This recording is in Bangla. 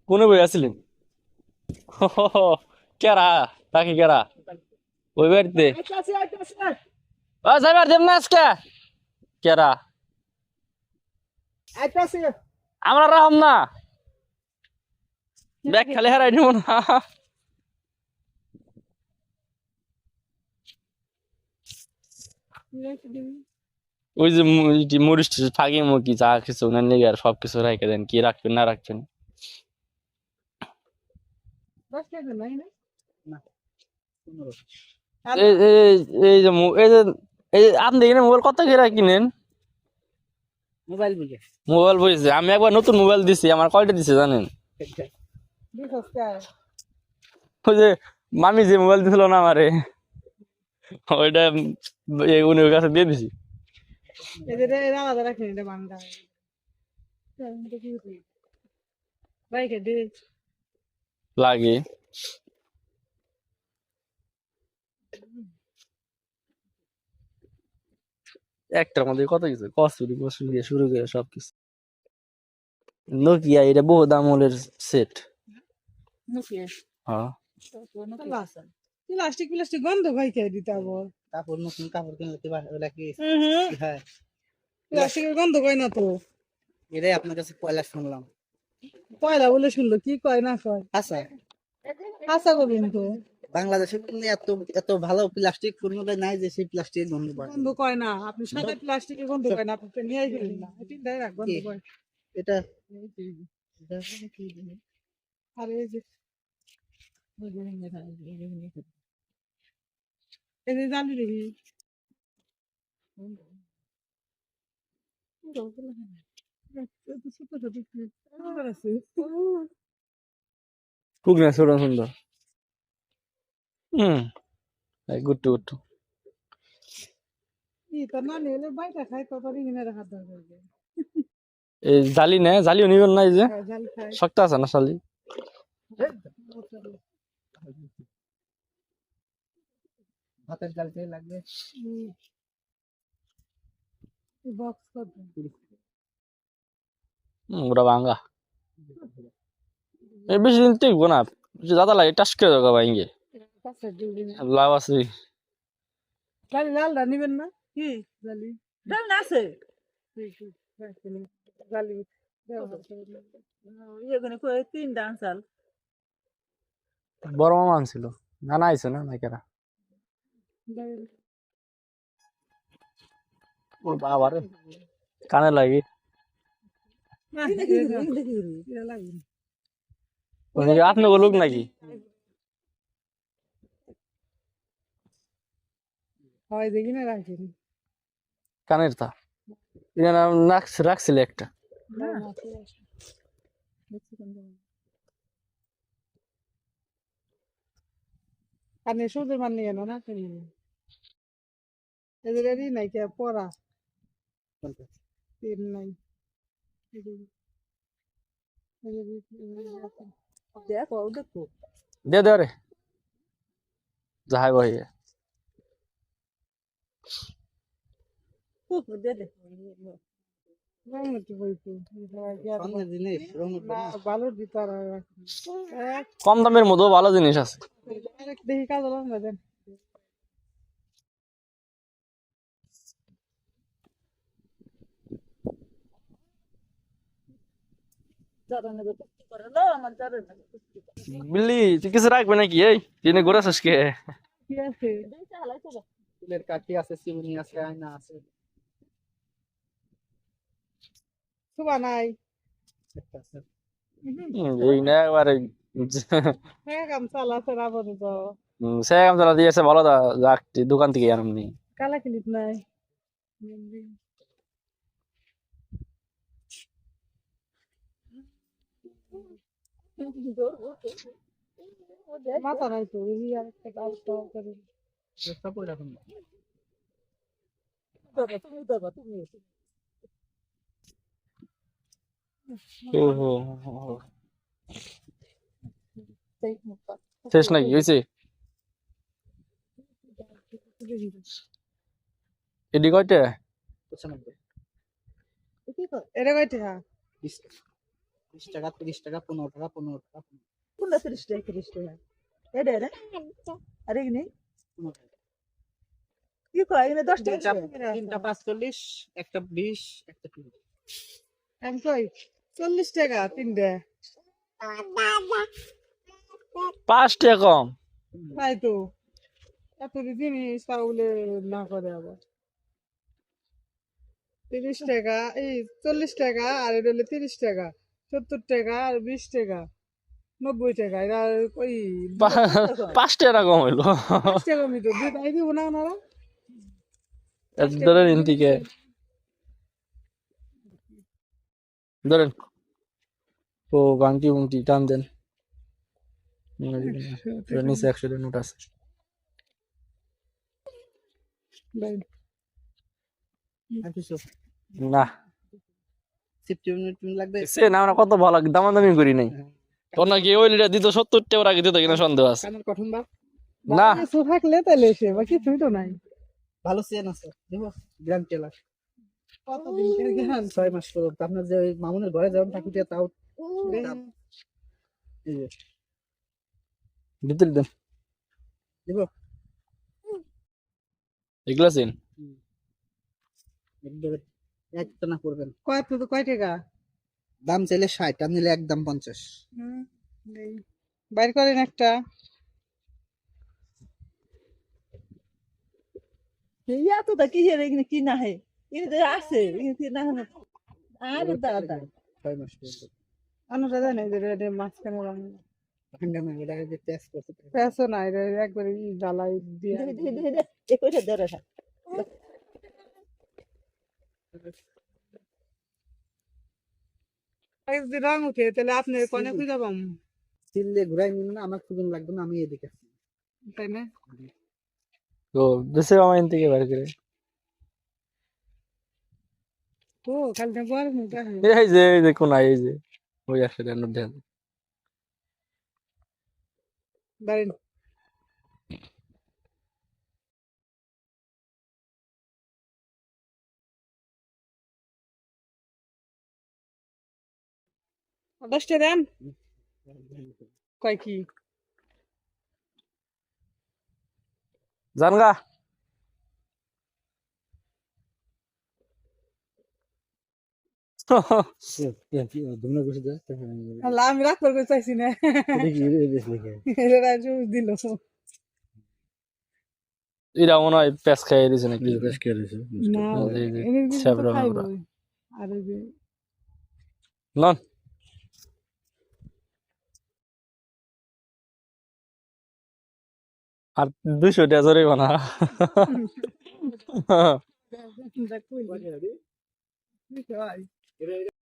কোনে বই আছিলেন? কেরা তাকে কেরা ওই বাড়িতে যাইবার দেব না আজকে কেরা আমরা রাহম না ব্যাগ খালি হারাই নিব না। ওই যে মরিচ ফাঁকি মুখি যা কিছু না লেগে আর সবকিছু রাখে দেন, কি রাখবেন না রাখবেন। এই এই এই যে এই যে এই আপনি এখানে মোবাইল কত করে কিনেন? মোবাইল বলছে আমি একবার নতুন মোবাইল দিছি, আমার কয়টা দিছে জানেন? ওই যে মামি যে মোবাইল দিছিল না আমারে, ওইটা উনি ওর কাছে দিয়ে দিছি। লাগে একটার মধ্যে কত কিছু কস্তুরি কস্তুরি দিয়ে শুরু করে সবকিছু। নোকিয়া এটা বহু দামের সেট। হ্যাঁ প্লাস্টিক প্লাস্টিক গন্ধ ভাই কে দিতে হবো। কাপড় নতুন কাপড় কিনলে ওগুলা কি হ্যাঁ প্লাস্টিকের গন্ধ কয় না তো। এটাই আপনার কাছে পয়লা শুনলাম। পয়লা বলে শুনলো কি কয় না কয় আচ্ছা আশা করবেন তো বাংলাদেশে কিন্তু এত এত ভালো প্লাস্টিক কোনো নাই যে সেই প্লাস্টিক গন্ধ পায়। গন্ধ কয় না, আপনি সাদা প্লাস্টিকের গন্ধ কয় না, আপনি তো নিয়ে গেলেন না তিনটাই রাখ গন্ধ কয়। এটা আরে এই যে জানি দেখি খুব না ছোট সুন্দর। হুম গুট্টু গুট্টু তোর না নিলে বাইটা খাই তো তোর ইনে রাখার দরকার। এই জালি না জালিও নিবেন না, এই যে জাল খাই শক্ত আছে না শালি। ভাতের ডাল চাই লাগবে বক্স কত ওটা ভাঙ্গা এই বেশি দিন টিকবো না, দাদা লাগে টাস করে দেবো ভাইঙ্গে লাভ আছে। জালি লালটা নিবেন না কি জালি ডাল না আছে জালি এখানে কই তিন ডান্সাল বড় মামা আনছিল না না আইছে না নাইকেরা ওর বাবা রে কানে লাগি আপনি লোক নাকি হয় দেখি না রাখেন কানের তা রাখছিল একটা। কানে সুদের মান নিয়ে না এদেরই নাই কে পড়া তিন নাই দেখো দেখো দে দে রে যাহাই বহিয়ে দে দে জিনিস ভালো দিতে কম দামের মধ্যেও ভালো জিনিস আছে। দেখি কাজ দেন বিল্লি তুই কিছু রাখবে নাকি? এই ট্রেনে ঘোরা শেষ কে কি আছে ফুলের কাঠি আছে চিমনি আছে আয়না আছে সুবা নাই একটা আছে। এই না একবারে হ্যাঁ কাম চালাছে না বলে তো সে কাম চালা দিয়েছে ভালো যাক দোকান থেকে আনমনি। কালা ক্লিপ নাই মাথা নাই তো আর একটা কাজ তো করে চেষ্টা করে রাখুন তুমি ওহো শেষ নাকি হয়েছে? এডি কয়টা? এটা কয়টা 20 টাকা, 30 টাকা, 15 টাকা, 15 টাকা, কোনটা 30 টাকা 30 টাকা এটা না আরে এখানে 15 টাকা। কি কয় এখানে 10 টাকা তিনটা 45, একটা 20, একটা 30। আমি কই 40 টাকা তিনটা 5 টাকা কম। তাই তো এত জিনিস তাহলে না করে আবার 30 টাকা এই 40 টাকা আর এটা হলো 30 টাকা 70 টাকা আর 20 টাকা 90 টাকা এরা ওই 5 টাকা কম হইলো। 5 টাকা মিটার দুই তাই দিব না ওনারা ধরেন ইনতিকে ধরেন ও গাংটি মুংটি টান দেন। নিচে 100 নোট আছে। আর কিছু না সিফটি লাগবে। সে না আমরা কত ভালো দামাদামি করি নাই। তোর নাকি ওই লিটার দিত 70 টাকা আগে দিত কিনা সন্দেহ আছে। কানের কঠন বা না কিছু থাকলে তাহলে সে বা কিছুই তো নাই ভালো চেন আছে দেখো, গ্র্যান্ড টেলার কতদিন গেলাম 6 মাস পর্যন্ত। আপনার যে ওই মামুনের ঘরে যাবেন থাকি দিয়ে তাও দাম। এই যে দিতে দেন দিব এগুলা চেন একবারে একটা না করবেন। কয় টাকা দাম চাইলে 60, আর নিলে একদম 50। বাইর করেন একটা ইয়া তো তা কি রে কি না হে এনে আছে এনে না আর দাদা 6 মাস পর্যন্ত আনো দাদা নাই রে মাঝখানে রান্না ভাঙ্গা না ওটা যে টেস্ট করতে পারে। পেছো নাই রে একবারে জ্বালাই দিয়ে এ কইটা ধরে থাক যদি রং উঠে তাহলে আপনি কোনে খুঁজে পাম সিললে ঘুরাই নিন না, আমার খুঁজুন লাগবে না, আমি এদিকে আছি। তাই না তো দেশে আমার ইনতিকে বের করে ও কালকে বল মুটা এই যে কোন এই যে ওই 100 টাকা নোট দেন। বাইরেন দশটা দেন কয় কি জানগা ধুমনা বসে যা আল্লাহ আমি রাগ করতে চাইছি না দেখি দেশ লিখে এরা জুস দিল এরা মনে হয় পেস খাইয়ে দিয়েছে নাকি। দেশ কে রয়েছে না এই যে এনে দিলে তো শ্যাবরা খাইবো নোংরা। আর এই যে নন আর 200 টাকা জোরে বানা। দেখ কই